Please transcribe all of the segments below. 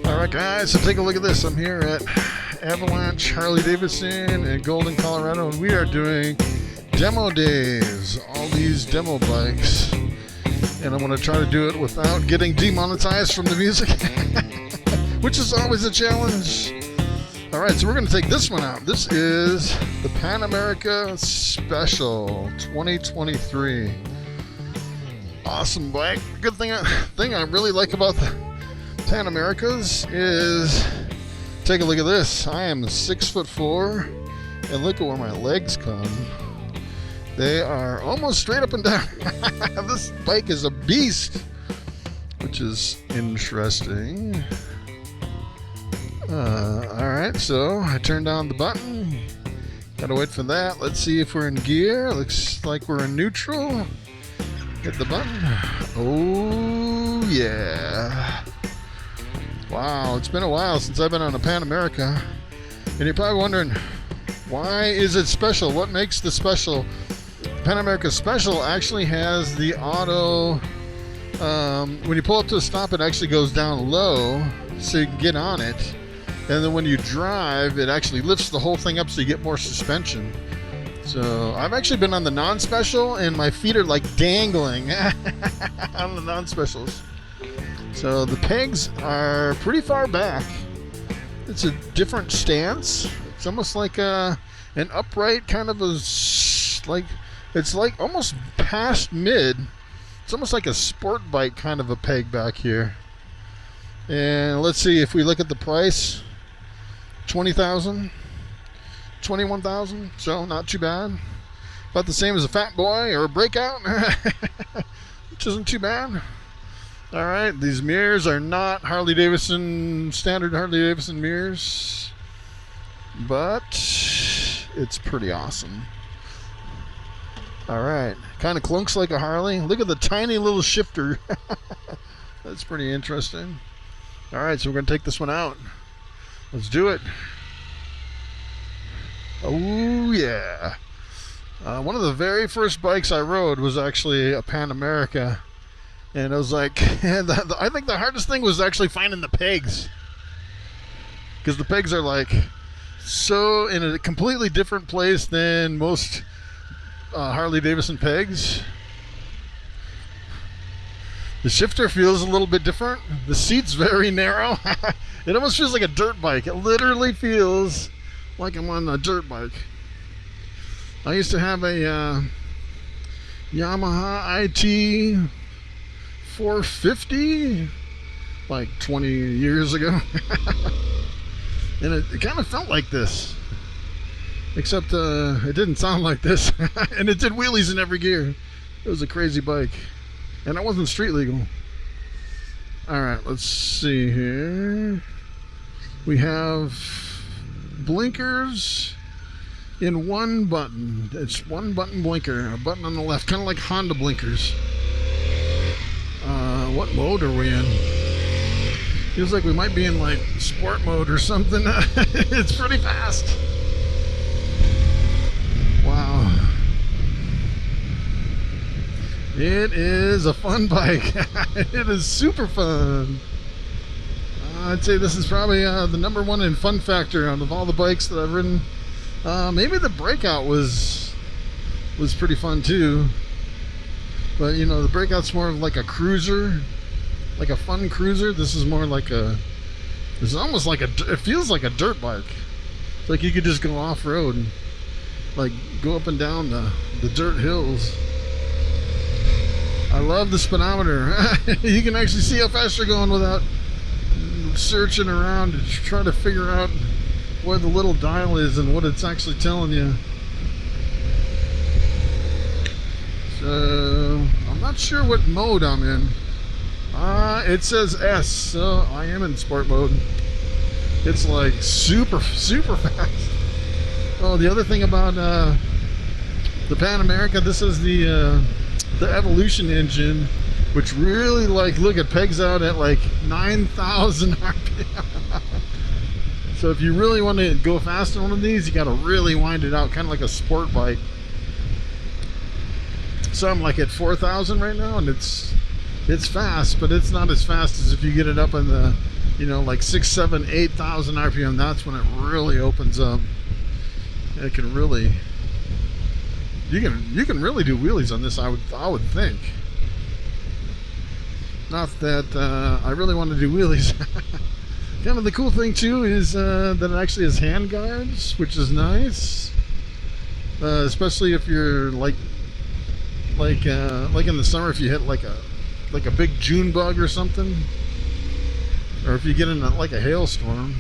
Alright guys, so take a look at this. I'm here at Avalanche Harley Davidson in Golden, Colorado, and we are doing demo days. All these demo bikes. And I'm going to try to do it without getting demonetized from the music, which is always a challenge. Alright, so we're going to take this one out. This is the Pan America Special 2023. Awesome bike. Good thing I really like about the Pan Americas is, take a look at this. I am 6'4", and look at where my legs come. They are almost straight up and down. This bike is a beast, which is interesting. Alright, so I turn down the button. Gotta wait for that. Let's see if we're in gear. Looks like we're in neutral. Hit the button. Oh, yeah. Wow, it's been a while since I've been on a Pan America. And you're probably wondering, why is it special? What makes the special? Pan America Special actually has the auto, when you pull up to a stop, it actually goes down low so you can get on it. And then when you drive, it actually lifts the whole thing up so you get more suspension. So I've actually been on the non-special and my feet are like dangling on the non-specials. So the pegs are pretty far back. It's a different stance. It's almost like an upright kind of it's like almost past mid. It's almost like a sport bike kind of a peg back here. And let's see if we look at the price. 20,000, 21,000. So not too bad. About the same as a Fat Boy or a Breakout, which isn't too bad. All right, these mirrors are not Harley Davidson, standard Harley Davidson mirrors, but it's pretty awesome. All right, kind of clunks like a Harley. Look at the tiny little shifter. That's pretty interesting. All right, so we're gonna take this one out. Let's do it. Oh yeah. One of the very first bikes I rode was actually a Pan America. And it was like, I think the hardest thing was actually finding the pegs. Because the pegs are like so in a completely different place than most Harley Davidson pegs. The shifter feels a little bit different. The seat's very narrow. It almost feels like a dirt bike. It literally feels like I'm on a dirt bike. I used to have a Yamaha IT 450 like 20 years ago. And it kind of felt like this, except it didn't sound like this. And it did wheelies in every gear. It was a crazy bike, and it wasn't street legal. All right, let's see here. We have blinkers in one button. It's one button blinker, a button on the left, kind of like Honda blinkers. What mode are we in? Feels like we might be in like sport mode or something. It's pretty fast. Wow. It is a fun bike. It is super fun. I'd say this is probably the #1 in fun factor out of all the bikes that I've ridden. Maybe the Breakout was pretty fun too. But you know, the Breakout's more of like a cruiser, like a fun cruiser. This is more like it's almost like it feels like a dirt bike. It's like you could just go off-road and like go up and down the dirt hills. I love the speedometer. You can actually see how fast you're going without searching around and trying to figure out where the little dial is and what it's actually telling you. So I'm not sure what mode I'm in. It says S, so I am in sport mode. It's like super fast. Oh, the other thing about the Pan America, this is the Evolution engine, which really, like, look, it pegs out at like 9,000 RPM. So if you really want to go fast on one of these, you got to really wind it out, kind of like a sport bike. So I'm like at 4,000 right now, and it's It's fast, but it's not as fast as if you get it up in the, you know, like 6, 7, 8,000 RPM. That's when it really opens up. It can really, you can really do wheelies on this. I would think. Not that I really want to do wheelies. Kind of the cool thing too is that it actually has hand guards, which is nice. Especially if you're like in the summer, if you hit like a big June bug or something, or if you get in like a hailstorm.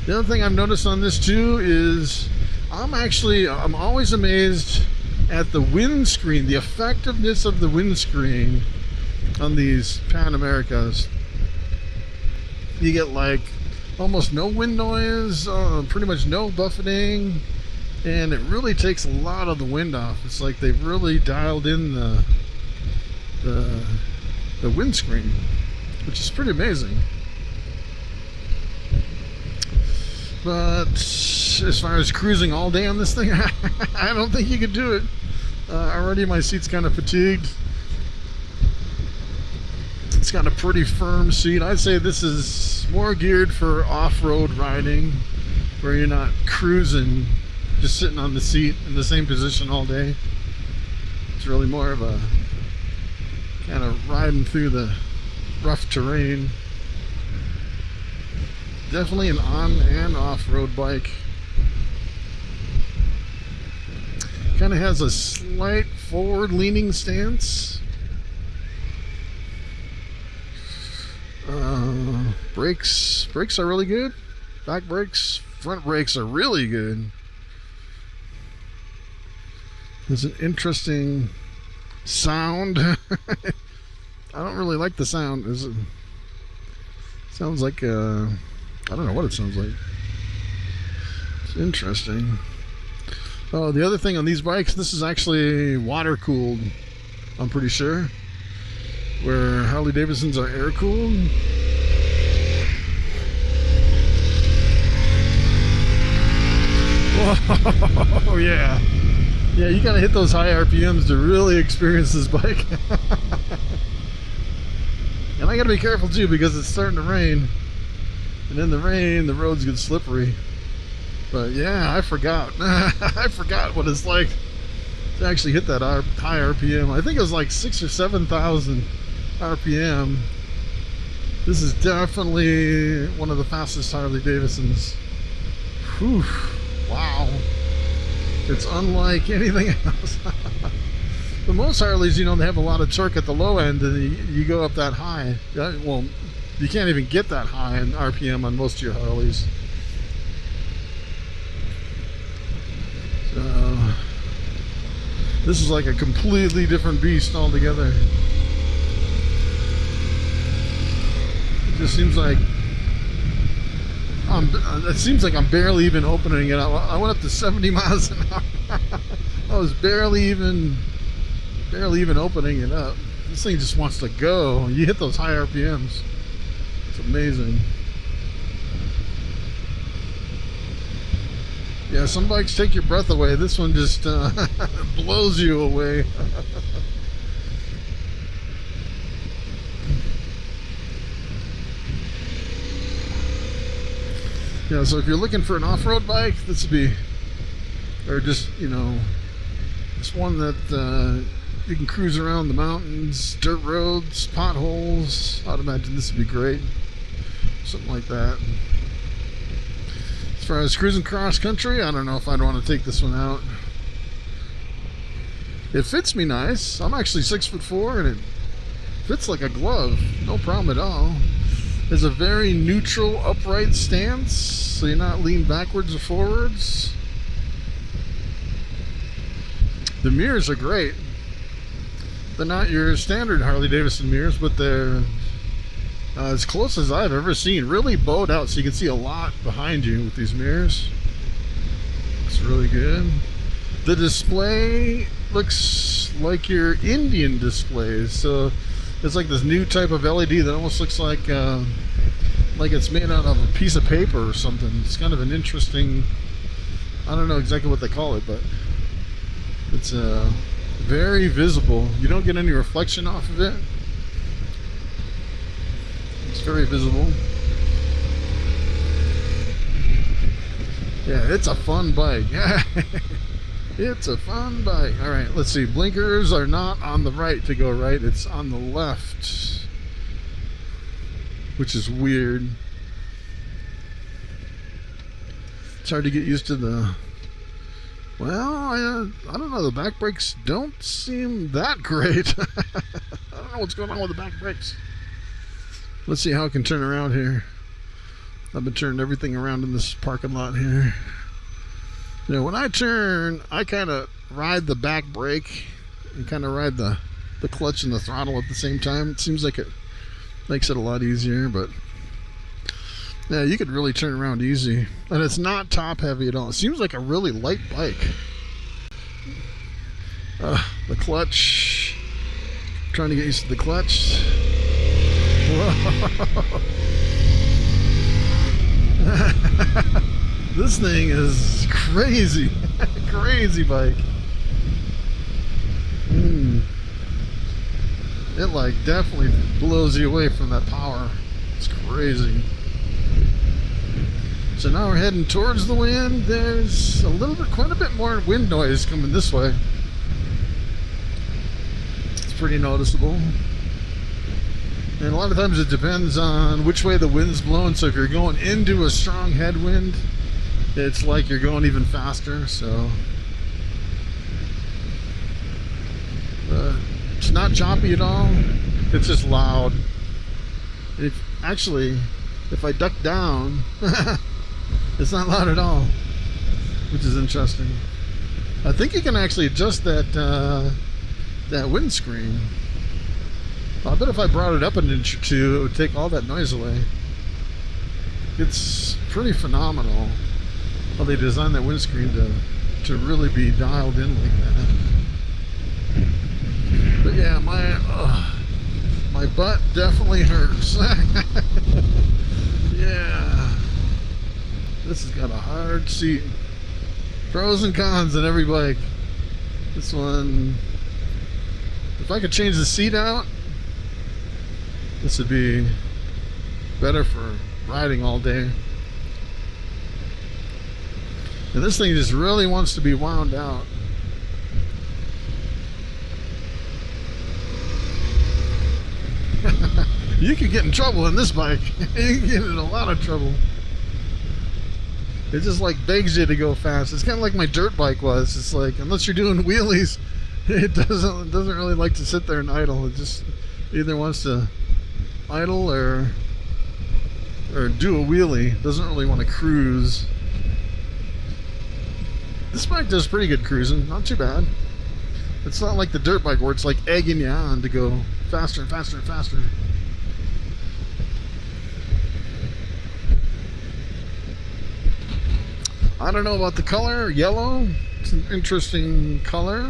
The other thing I've noticed on this too is I'm always amazed at the windscreen, the effectiveness of the windscreen on these Pan Americas. You get like almost no wind noise, pretty much no buffeting, and it really takes a lot of the wind off. It's like they've really dialed in the windscreen, which is pretty amazing. But as far as cruising all day on this thing, I don't think you could do it. Already my seat's kind of fatigued. It's got a pretty firm seat. I'd say this is more geared for off-road riding, where you're not cruising, just sitting on the seat in the same position all day. It's really more of a kind of riding through the rough terrain. Definitely an on and off-road bike. Kind of has a slight forward-leaning stance. Brakes are really good. Back brakes, front brakes are really good. There's an interesting sound. I don't really like the sound. Sounds like I don't know what it sounds like. It's interesting. Oh, the other thing on these bikes, this is actually water cooled, I'm pretty sure. Where Harley Davidsons are air cooled. Whoa, yeah. Yeah, you gotta hit those high RPMs to really experience this bike. And I gotta be careful too, because it's starting to rain. And in the rain, the roads get slippery. But yeah, I forgot. I forgot what it's like to actually hit that high RPM. I think it was like 6,000 or 7,000 RPM. This is definitely one of the fastest Harley Davidsons. Whew. Wow. It's unlike anything else. But most Harleys, you know, they have a lot of torque at the low end, and you go up that high. Well, you can't even get that high in RPM on most of your Harleys. So, this is like a completely different beast altogether. It just seems like I'm barely even opening it. I went up to 70 miles an hour. I was barely even opening it up. This thing just wants to go. You hit those high RPMs. It's amazing. Yeah, some bikes take your breath away. This one just blows you away. Yeah, so if you're looking for an off-road bike, this would be, or just, you know, it's one that you can cruise around the mountains, dirt roads, potholes. I'd imagine this would be great. Something like that. As far as cruising cross country, I don't know if I'd want to take this one out. It fits me nice. I'm actually 6'4", and it fits like a glove. No problem at all. There's a very neutral, upright stance, so you're not leaning backwards or forwards. The mirrors are great. They're not your standard Harley Davidson mirrors, but they're as close as I've ever seen. Really bowed out, so you can see a lot behind you with these mirrors. It's really good. The display looks like your Indian displays, so it's like this new type of LED that almost looks like it's made out of a piece of paper or something. It's kind of an interesting, I don't know exactly what they call it, but it's very visible. You don't get any reflection off of it. It's very visible. Yeah, it's a fun bike. It's a fun bike. All right, let's see. Blinkers are not on the right to go right. It's on the left, which is weird. It's hard to get used to the... Well, I don't know. The back brakes don't seem that great. I don't know what's going on with the back brakes. Let's see how I can turn around here. I've been turning everything around in this parking lot here. You know, when I turn, I kind of ride the back brake and kind of ride the clutch and the throttle at the same time. It seems like it makes it a lot easier, but yeah, you could really turn around easy. And it's not top heavy at all. It seems like a really light bike. The clutch. I'm trying to get used to the clutch. Whoa. This thing is crazy. Crazy bike. It like definitely blows you away from that power. It's crazy. So now we're heading towards the wind. There's quite a bit more wind noise coming this way. It's pretty noticeable. And a lot of times it depends on which way the wind's blowing. So if you're going into a strong headwind, it's like you're going even faster. So it's not choppy at all. It's just loud. If I duck down, it's not loud at all, which is interesting. I think you can actually adjust that windscreen. I bet if I brought it up an inch or two, it would take all that noise away. It's pretty phenomenal how they designed that windscreen to really be dialed in like that. But yeah, my butt definitely hurts. Yeah. This has got a hard seat. Pros and cons in every bike. This one, if I could change the seat out, this would be better for riding all day. And this thing just really wants to be wound out. You could get in trouble in this bike. You can get in a lot of trouble. It just like begs you to go fast. It's kind of like my dirt bike was. It's like, unless you're doing wheelies, it doesn't really like to sit there and idle. It just either wants to idle or do a wheelie. It doesn't really want to cruise. This bike does pretty good cruising. Not too bad. It's not like the dirt bike where it's like egging you on to go faster and faster and faster. I don't know about the color. Yellow. It's an interesting color.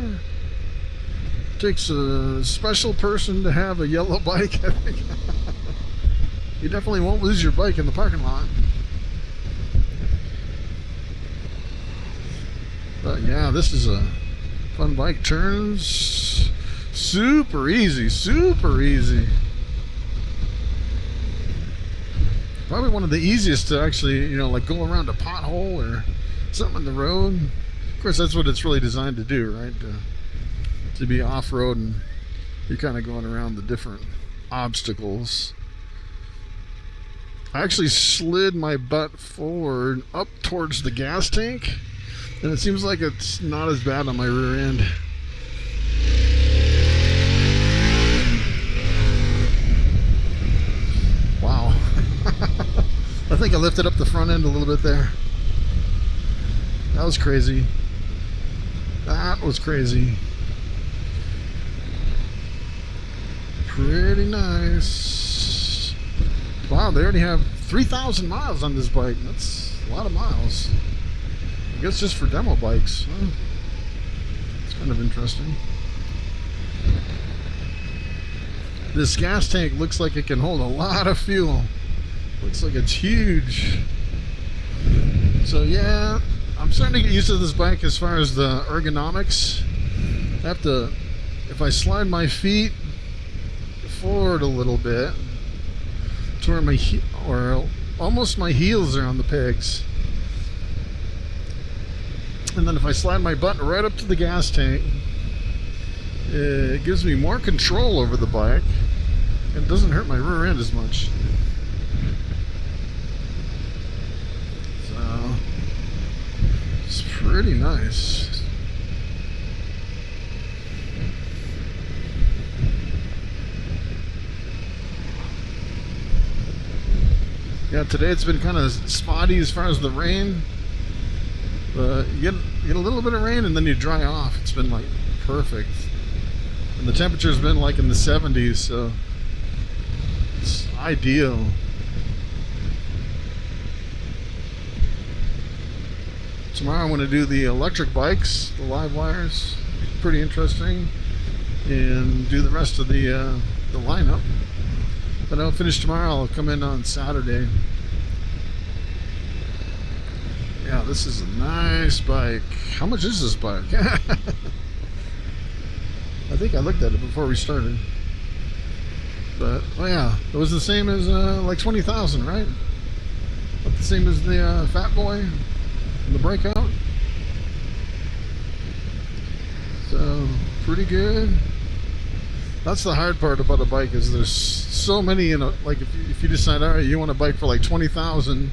Takes a special person to have a yellow bike, I think. You definitely won't lose your bike in the parking lot. But yeah, this is a fun bike. Turns super easy, super easy. Probably one of the easiest to actually, like go around a pothole or something in the road. Of course, that's what it's really designed to do, right? To be off-road, and you're kind of going around the different obstacles. I actually slid my butt forward up towards the gas tank, and it seems like it's not as bad on my rear end. Wow. I think I lifted up the front end a little bit there. That was crazy. That was crazy. Pretty nice. Wow, they already have 3,000 miles on this bike. That's a lot of miles. I guess just for demo bikes. Huh? It's kind of interesting. This gas tank looks like it can hold a lot of fuel. Looks like it's huge. So yeah, I'm starting to get used to this bike as far as the ergonomics. I have to if I slide my feet forward a little bit to where or almost my heels are on the pegs, and then if I slide my butt right up to the gas tank, it gives me more control over the bike and doesn't hurt my rear end as much. So it's pretty nice. Yeah, today it's been kind of spotty as far as the rain. But you get a little bit of rain and then you dry off. It's been like perfect. And the temperature's been like in the 70s, so it's ideal. Tomorrow I'm going to do the electric bikes, the live wires. Pretty interesting. And do the rest of the lineup. But I'll finish tomorrow. I'll come in on Saturday. Yeah, this is a nice bike. How much is this bike? I think I looked at it before we started. But, oh yeah, it was the same as like 20,000, right? Not the same as the Fat Boy, the Breakout. So, pretty good. That's the hard part about a bike, is there's so many, like if you decide, all right, you want a bike for like 20,000,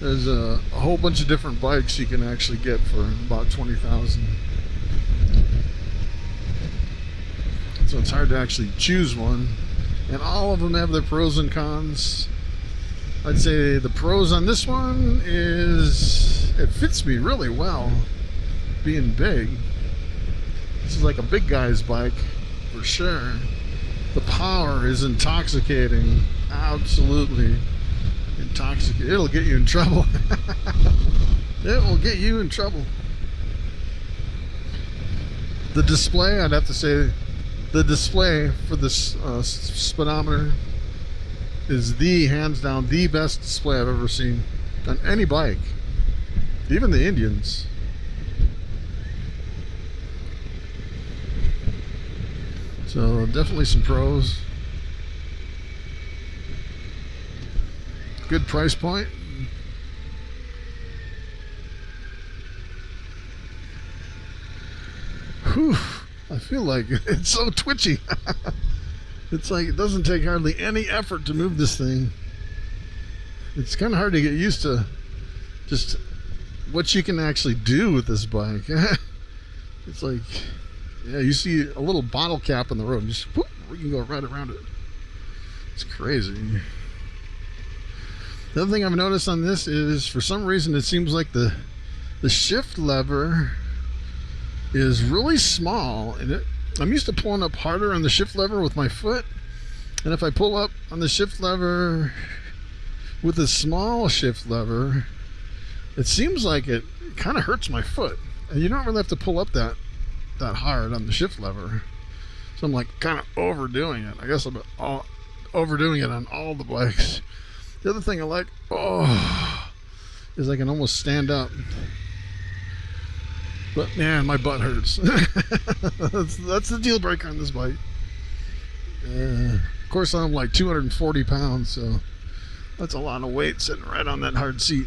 there's a whole bunch of different bikes you can actually get for about 20,000. So it's hard to actually choose one, and all of them have their pros and cons. I'd say the pros on this one is it fits me really well, being big. This is like a big guy's bike. For sure. The power is intoxicating. Absolutely intoxicating. It'll get you in trouble. It will get you in trouble. The display, I'd have to say, the display for this speedometer is hands down the best display I've ever seen on any bike. Even the Indians. So definitely some pros. Good price point. Whew, I feel like it's so twitchy. It's like it doesn't take hardly any effort to move this thing. It's kind of hard to get used to just what you can actually do with this bike. It's like, yeah, you see a little bottle cap on the road, and just whoop, we can go right around it. It's crazy. The other thing I've noticed on this is, for some reason, it seems like the shift lever is really small, and I'm used to pulling up harder on the shift lever with my foot, and if I pull up on the shift lever with a small shift lever, it seems like it kind of hurts my foot, and you don't really have to pull up that hard on the shift lever. So I'm like kind of overdoing it. I guess I'm overdoing it on all the bikes. The other thing I like, is I can almost stand up. But man, my butt hurts. That's the deal breaker on this bike. Of course, I'm like 240 pounds, so that's a lot of weight sitting right on that hard seat.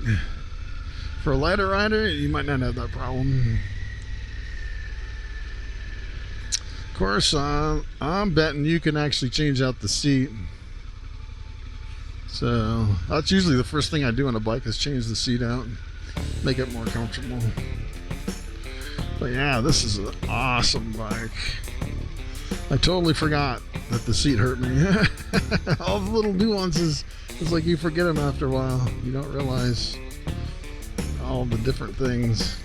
For a lighter rider, you might not have that problem. Of course, I'm betting you can actually change out the seat. So that's usually the first thing I do on a bike, is change the seat out, make it more comfortable. But yeah, this is an awesome bike. I totally forgot that the seat hurt me. All the little nuances, it's like you forget them after a while. You don't realize all the different things,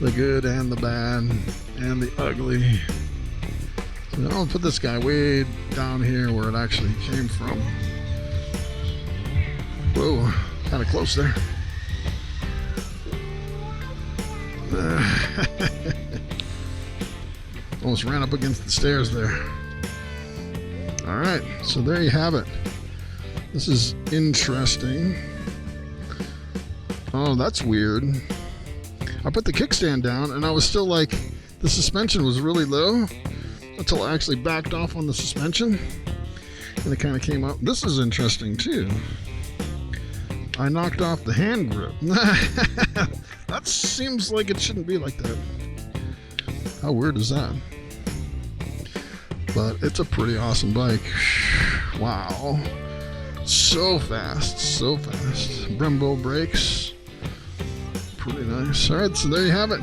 the good and the bad and the ugly. So I'll put this guy way down here where it actually came from. Whoa, kind of close there. Almost ran up against the stairs there. Alright, so there you have it. This is interesting. Oh, that's weird. I put the kickstand down and I was still like, the suspension was really low, until I actually backed off on the suspension, and it kind of came up. This is interesting too. I knocked off the hand grip. That seems like it shouldn't be like that. How weird is that? But it's a pretty awesome bike. Wow. So fast, so fast. Brembo brakes. Pretty nice. Alright, so there you have it.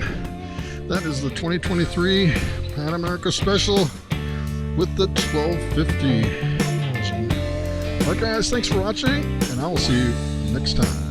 That is the 2023 Pan America Special with the 1250. Alright guys, thanks for watching, and I will see you next time.